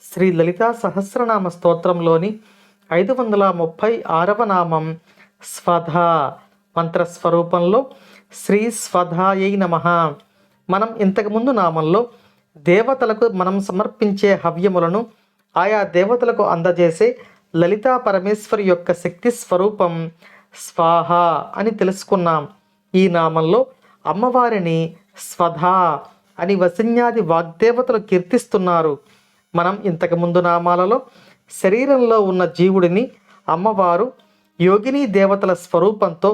శ్రీ లలితా సహస్రనామ స్తోత్రంలోని 536వ నామం స్వధా. మంత్రస్వరూపంలో శ్రీ స్వధాయై నమః. మనం ఇంతకుముందు నామంలో దేవతలకు మనం సమర్పించే హవ్యములను ఆయా దేవతలకు అందజేసే లలితా పరమేశ్వరి యొక్క శక్తి స్వరూపం స్వాహ అని తెలుసుకున్నాం. ఈ నామంలో అమ్మవారిని స్వధా అని వసిన్యాది వాగ్దేవతలు కీర్తిస్తున్నారు. మనం ఇంతకుముందు నామాలలో శరీరంలో ఉన్న జీవుడిని అమ్మవారు యోగిని దేవతల స్వరూపంతో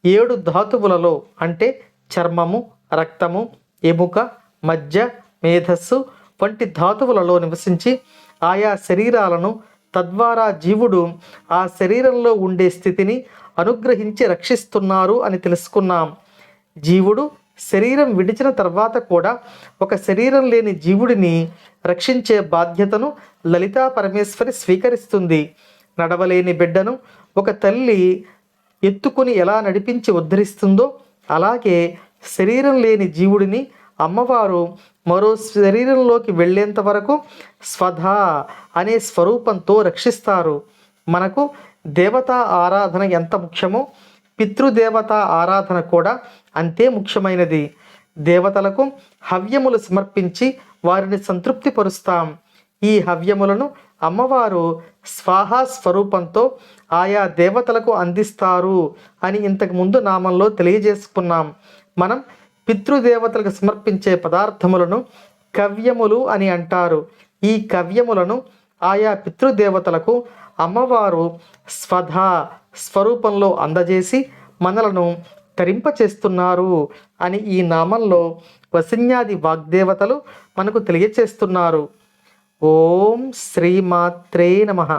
7 ధాతువులలో అంటే చర్మము, రక్తము, ఎముక, మజ్జ, మేధస్సు వంటి ధాతువులలో నివసించి ఆయా శరీరాలను తద్వారా జీవుడు ఆ శరీరంలో ఉండే స్థితిని అనుగ్రహించి రక్షిస్తున్నారు అని తెలుసుకున్నాం. జీవుడు శరీరం విడిచిన తర్వాత కూడా ఒక శరీరం లేని జీవుడిని రక్షించే బాధ్యతను లలితా పరమేశ్వరి స్వీకరిస్తుంది. నడవలేని బిడ్డను ఒక తల్లి ఎత్తుకుని ఎలా నడిపించి ఉద్ధరిస్తుందో అలాగే శరీరం లేని జీవుడిని అమ్మవారు మరో శరీరంలోకి వెళ్ళేంత వరకు స్వధా అనే స్వరూపంతో రక్షిస్తారు. మనకు దేవతా ఆరాధన ఎంత ముఖ్యమో పితృదేవతా ఆరాధన కూడా అంతే ముఖ్యమైనది. దేవతలకు హవ్యములు సమర్పించి వారిని సంతృప్తిపరుస్తాం. ఈ హవ్యములను అమ్మవారు స్వాహా స్వరూపంతో ఆయా దేవతలకు అందిస్తారు అని ఇంతకుముందు నామంలో తెలియజేసుకున్నాం. మనం పితృదేవతలకు సమర్పించే పదార్థములను కవ్యములు అని అంటారు. ఈ కవ్యములను ఆయా పితృదేవతలకు అమ్మవారు స్వధా స్వరూపంలో అందజేసి మనలను తరింపచేస్తున్నారు అని ఈ నామంలో వసిన్యాది వాగ్దేవతలు మనకు తెలియచేస్తున్నారు. ఓం శ్రీమాత్రే నమః.